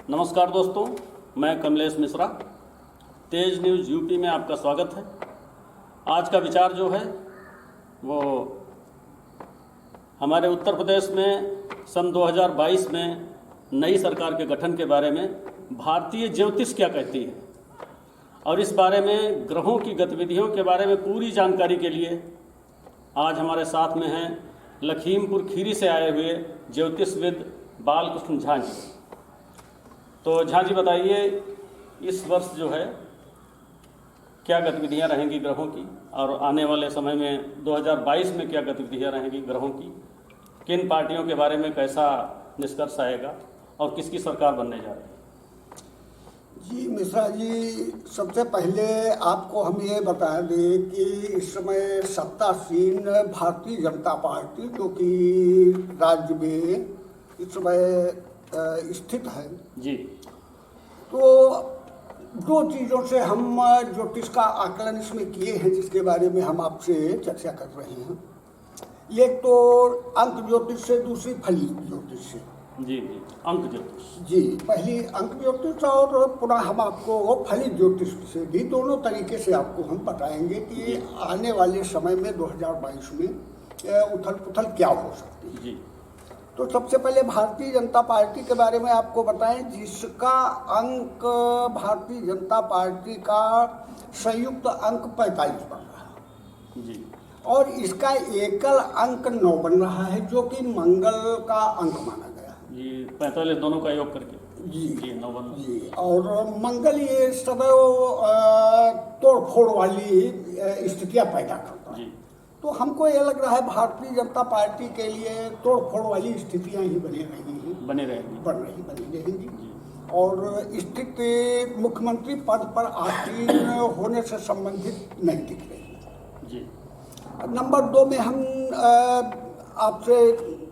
नमस्कार दोस्तों, मैं कमलेश मिश्रा, तेज न्यूज़ यूपी में आपका स्वागत है। आज का विचार जो है वो हमारे उत्तर प्रदेश में सन 2022 में नई सरकार के गठन के बारे में भारतीय ज्योतिष क्या कहती है, और इस बारे में ग्रहों की गतिविधियों के बारे में पूरी जानकारी के लिए आज हमारे साथ में हैं लखीमपुर खीरी से आए हुए ज्योतिषविद बालकृष्ण झा जी। तो झा जी बताइए, इस वर्ष जो है क्या गतिविधियां रहेंगी ग्रहों की, और आने वाले समय में 2022 में क्या गतिविधियां रहेंगी ग्रहों की, किन पार्टियों के बारे में कैसा निष्कर्ष आएगा और किसकी सरकार बनने जा रही है? जी मिश्रा जी, सबसे पहले आपको हम ये बता दें कि इस समय सत्तासीन भारतीय जनता पार्टी जो कि राज्य में इस समय स्थित है जी, तो दो चीज़ों से हम ज्योतिष का आकलन इसमें किए हैं जिसके बारे में हम आपसे चर्चा कर रहे हैं। एक तो अंक ज्योतिष से, दूसरी फली ज्योतिष से। जी, अंक ज्योतिष जी, पहली अंक ज्योतिष और पुनः हम आपको फलित ज्योतिष से भी दोनों तरीके से आपको हम बताएंगे कि आने वाले समय में 2022 में उथल पुथल क्या हो सकती है जी। तो सबसे पहले भारतीय जनता पार्टी के बारे में आपको बताएं, जिसका अंक भारतीय जनता पार्टी का संयुक्त अंक 45 बन रहा है जी, और इसका एकल अंक 9 बन रहा है जो कि मंगल का अंक माना गया जी। 45 दोनों का योग करके जी 9 बन जी। और मंगल ये सदैव तोड़ फोड़ वाली स्थितियाँ पैदा करता है, तो हमको ये लग रहा है भारतीय जनता पार्टी के लिए तोड़ फोड़ वाली स्थितियां ही बनी रहेंगी और स्थिति मुख्यमंत्री पद पर आसीन होने से संबंधित नहीं दिख रही जी। नंबर 2 में हम आपसे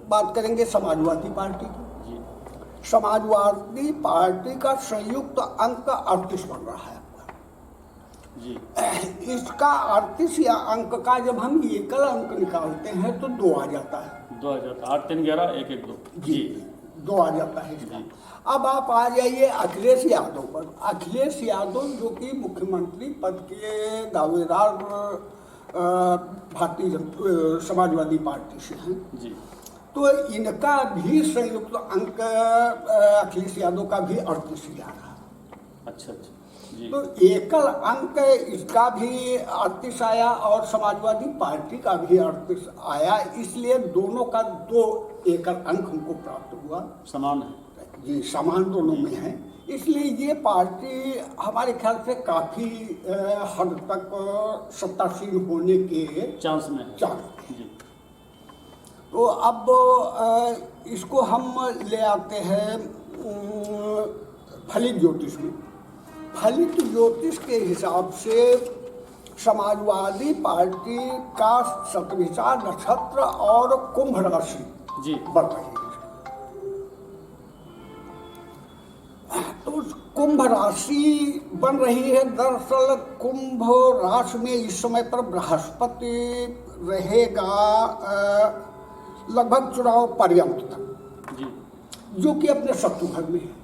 बात करेंगे समाजवादी पार्टी की जी। समाजवादी पार्टी का संयुक्त अंक 38 बन रहा है जी। इसका 38 या अंक का जब हम एकल अंक निकालते हैं तो 2 आ जाता है। 2 आ जाता है, 8 3 11 1 1 2 जी 2 आ जाता है इसका। अब आप आ जाइए अखिलेश यादव पर। अखिलेश यादव जो कि मुख्यमंत्री पद के दावेदार भारतीय समाजवादी पार्टी से हैं जी, तो इनका भी संयुक्त अंक अखिलेश यादव का भी 38 आ रहा है। अच्छा जी। तो एकल अंक इसका भी 38 आया और समाजवादी पार्टी का भी 38 आया, इसलिए दोनों का 2 एकल अंक हमको प्राप्त हुआ। समान है जी, समान दोनों में है, इसलिए ये पार्टी हमारे ख्याल से काफ़ी हद तक सत्तासीन होने के चांस में जी। तो अब इसको हम ले आते हैं फलित ज्योतिष में। फलित ज्योतिष के हिसाब से समाजवादी पार्टी का शतभिषा नक्षत्र और कुंभ राशि जी बढ़ रही है। तो कुंभ राशि बन रही है। दरअसल कुंभ राशि में इस समय पर बृहस्पति रहेगा लगभग चुनाव पर्यंत तक जी, जो कि अपने शत्रु घर में है।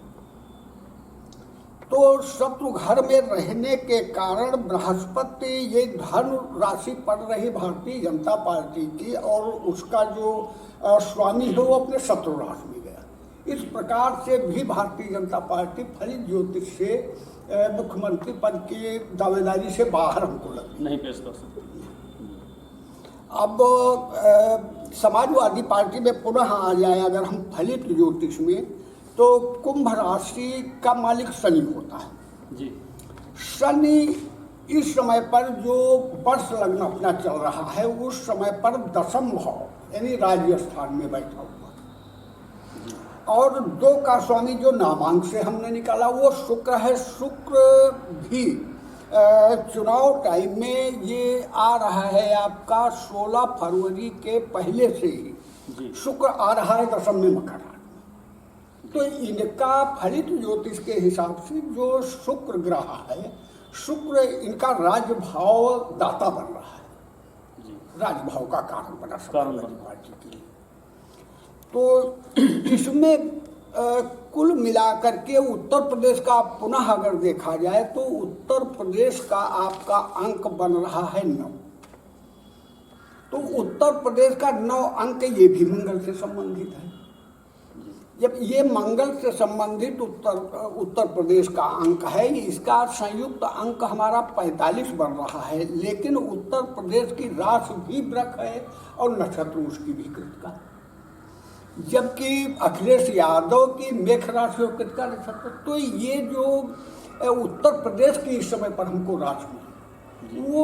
तो शत्रु घर में रहने के कारण बृहस्पति ये धनु राशि पड़ रही भारतीय जनता पार्टी की, और उसका जो स्वामी है वो अपने शत्रु राशि में गया। इस प्रकार से भी भारतीय जनता पार्टी फलित ज्योतिष से मुख्यमंत्री पद की दावेदारी से बाहर हमको लगी नहीं पेश कर सकती। अब समाजवादी पार्टी में पुनः आ जाए अगर हम फलित ज्योतिष में, तो कुंभ राशि का मालिक शनि होता है जी। शनि इस समय पर जो वर्ष लग्न अपना चल रहा है उस समय पर 10वें भाव यानी राज्य स्थान में बैठा हुआ, और 2 का स्वामी जो नामांक से हमने निकाला वो शुक्र है। शुक्र भी चुनाव टाइम में ये आ रहा है आपका 16 फरवरी के पहले से ही शुक्र आ रहा है 10वें में मकर। तो इनका फलित ज्योतिष के हिसाब से जो शुक्र ग्रह है, शुक्र इनका राजभाव दाता बन रहा है, राजभाव का कारण बना समाजवादी पार्टी के लिए। तो इसमें कुल मिलाकर के उत्तर प्रदेश का पुनः अगर देखा जाए तो उत्तर प्रदेश का आपका अंक बन रहा है 9। तो उत्तर प्रदेश का 9 अंक ये भी मंगल से संबंधित है। जब ये मंगल से संबंधित उत्तर प्रदेश का अंक है, इसका संयुक्त अंक हमारा 45 बन रहा है, लेकिन उत्तर प्रदेश की राशि भी वृक है और नक्षत्र उसकी भी कृतिका, जबकि अखिलेश यादव की मेष राशि और कृतिका नक्षत्र। तो ये जो उत्तर प्रदेश की इस समय पर हमको राशि वो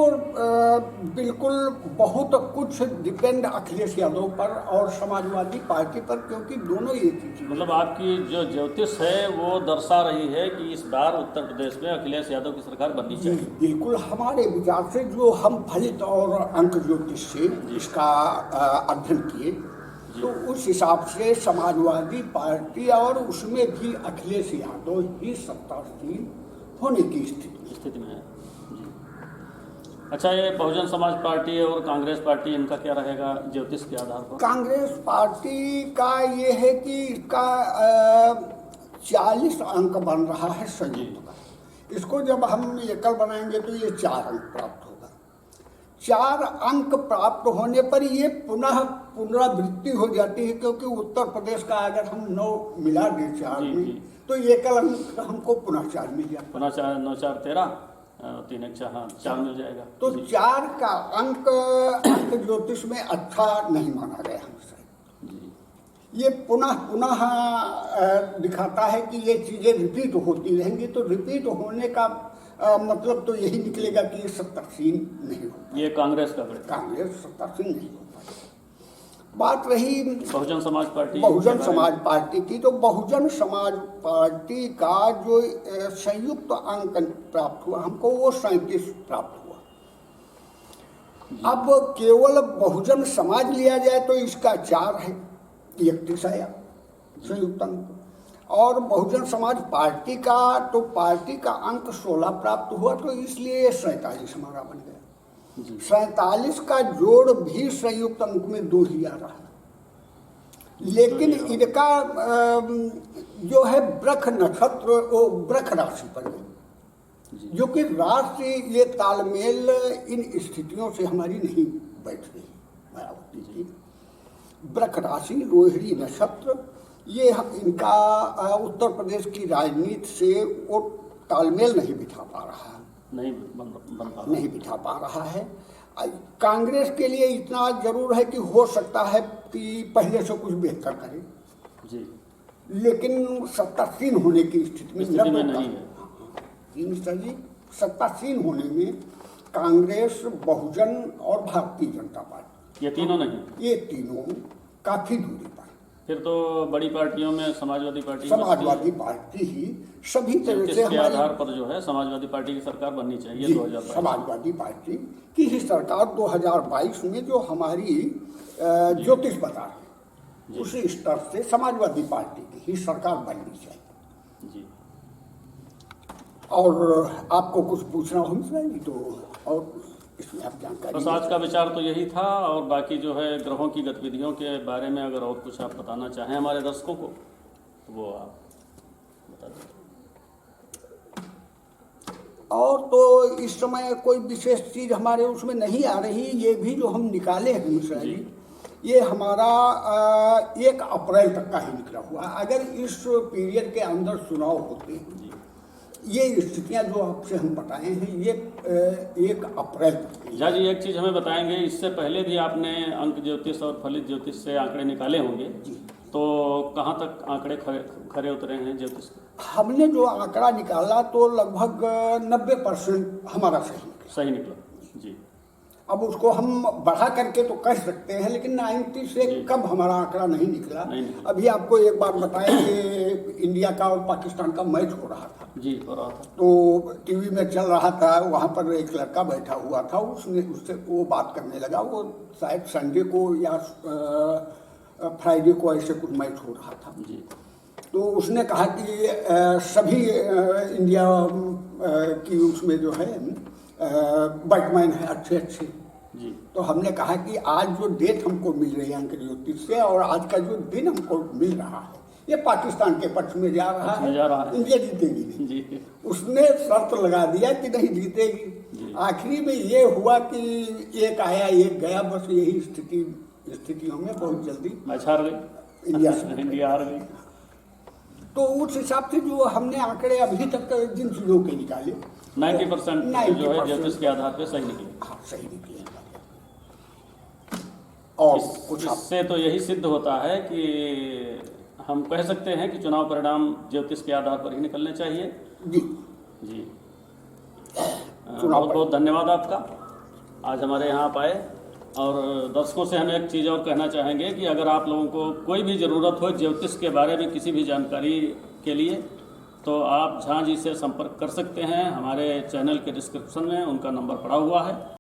बिल्कुल बहुत कुछ डिपेंड अखिलेश यादव पर और समाजवादी पार्टी पर, क्योंकि दोनों एक ही चीज। मतलब आपकी जो ज्योतिष है वो दर्शा रही है कि इस बार उत्तर प्रदेश में अखिलेश यादव की सरकार बननी चाहिए। बिल्कुल, हमारे विचार से जो हम फलित और अंक ज्योतिष से इसका अध्ययन किए, तो उस हिसाब से समाजवादी पार्टी और उसमें भी अखिलेश यादव ही सत्तासीन होने की स्थिति में है। अच्छा, ये बहुजन समाज पार्टी और कांग्रेस पार्टी, इनका क्या रहेगा ज्योतिष के आधार पर? कांग्रेस पार्टी का ये है कि इसका 40 अंक बन रहा है संयुक्त का। इसको जब हम एकल बनाएंगे तो ये 4 अंक प्राप्त होगा। 4 अंक प्राप्त होने पर ये पुनरावृत्ति हो जाती है, क्योंकि उत्तर प्रदेश का अगर हम 9 मिला दें 4 में तो एकल अंक हमको पुनः 4 मिल जाता है। पुनः 4 9 4 13 3 1 4, हाँ 4 मिल जाएगा। तो 4 का अंक ज्योतिष में अच्छा नहीं माना गया हमसे। ये पुनः दिखाता है कि ये चीजें रिपीट होती रहेंगी, तो रिपीट होने का मतलब तो यही निकलेगा कि ये सत्तासीन नहीं हो। ये कांग्रेस का कांग्रेस सत्तासीन नहीं हो पाएगी। बात रही बहुजन समाज पार्टी की, तो बहुजन समाज पार्टी का जो संयुक्त अंक प्राप्त हुआ हमको वो 37 प्राप्त हुआ। अब केवल बहुजन समाज लिया जाए तो इसका 4 है, 31 आया संयुक्त अंक, और बहुजन समाज पार्टी का तो पार्टी का अंक 16 प्राप्त हुआ, तो इसलिए 47 हमारा बन गया। 47 का जोड़ भी संयुक्त अंक में 2 ही आ रहा है, लेकिन इनका जो है वृक नक्षत्र वो वृक राशि पर है, जो कि राशि ये तालमेल इन स्थितियों से हमारी नहीं बैठ रही। मायावती की वृक राशि रोहिणी नक्षत्र, ये इनका उत्तर प्रदेश की राजनीति से वो तालमेल नहीं बिठा पा रहा है, नहीं बिठा पा रहा है। कांग्रेस के लिए इतना जरूर है कि हो सकता है कि पहले से कुछ बेहतर करे जी, लेकिन सत्तासीन होने की स्थिति में नहीं है। जी, सत्तासीन होने में कांग्रेस, बहुजन और भारतीय जनता पार्टी, ये तीनों नहीं, ये तीनों काफी दूरी पर। फिर तो बड़ी पार्टियों में समाजवादी पार्टी ही सभी तरह से हमारे आधार पर जो है समाजवादी पार्टी की सरकार बननी चाहिए। 2022 समाजवादी पार्टी की ही सरकार 2022 में जो हमारी ज्योतिष बता रही है, उसी स्तर से समाजवादी पार्टी की ही सरकार बननी चाहिए जी। और आपको कुछ पूछना हो तो और इसमें आप जानकारी। बस आज का विचार तो यही था, और बाकी जो है ग्रहों की गतिविधियों के बारे में अगर और कुछ आप बताना चाहें हमारे दर्शकों को तो वो आप बता दें। और तो इस समय कोई विशेष चीज़ हमारे उसमें नहीं आ रही। ये भी जो हम निकाले हैं मिश्रा जी, ये हमारा 1 अप्रैल तक का ही निकला हुआ। अगर इस पीरियड के अंदर चुनाव होते हैं, ये स्थितियाँ जो आपसे हम बताए हैं, ये 1 अप्रैल तक। झा जी, एक चीज़ हमें बताएंगे, इससे पहले भी आपने अंक ज्योतिष और फलित ज्योतिष से आंकड़े निकाले होंगे जी, तो कहाँ तक आंकड़े खरे उतरे हैं ज्योतिष के? हमने जो आंकड़ा निकाला तो लगभग 90% हमारा सही निकला जी। अब उसको हम बढ़ा करके तो कह सकते हैं, लेकिन 90 से कम हमारा आंकड़ा नहीं निकला। अभी आपको एक बात बताएं कि इंडिया का और पाकिस्तान का मैच हो रहा था जी, हो रहा था, तो टीवी में चल रहा था, वहाँ पर एक लड़का बैठा हुआ था, उससे वो बात करने लगा। वो शायद संडे को या फ्राइडे को ऐसे कुछ मैच हो रहा था जी। तो उसने कहा कि सभी इंडिया की उसमें जो है बैट्समैन है अच्छे जी। तो हमने कहा कि आज जो डेट हमको मिल रही है अंक ज्योतिष से, और आज का जो दिन हमको मिल रहा है, ये पाकिस्तान के पक्ष में जा रहा में जा रहा है। इंडिया जीतेगी नहीं। जी उसने शर्त लगा दिया कि नहीं जीतेगी। आखिरी में ये हुआ कि एक आया एक गया, बस यही स्थितियों में बहुत जल्दी मैच हार गई, इंडिया हार गई। तो उस हिसाब से जो हमने आंकड़े अभी तक जिन चीज़ों के निकाले 90% जो है ज्योतिष के आधार पे सही निकले। हाँ, सही निकले। और कुछ इससे तो यही सिद्ध होता है कि हम कह सकते हैं कि चुनाव परिणाम ज्योतिष के आधार पर ही निकलने चाहिए। जी जी बहुत बहुत धन्यवाद आपका, आज हमारे यहाँ आप आए। और दर्शकों से हम एक चीज़ और कहना चाहेंगे कि अगर आप लोगों को कोई भी ज़रूरत हो ज्योतिष के बारे में किसी भी जानकारी के लिए, तो आप झां जी से संपर्क कर सकते हैं। हमारे चैनल के डिस्क्रिप्शन में उनका नंबर पड़ा हुआ है।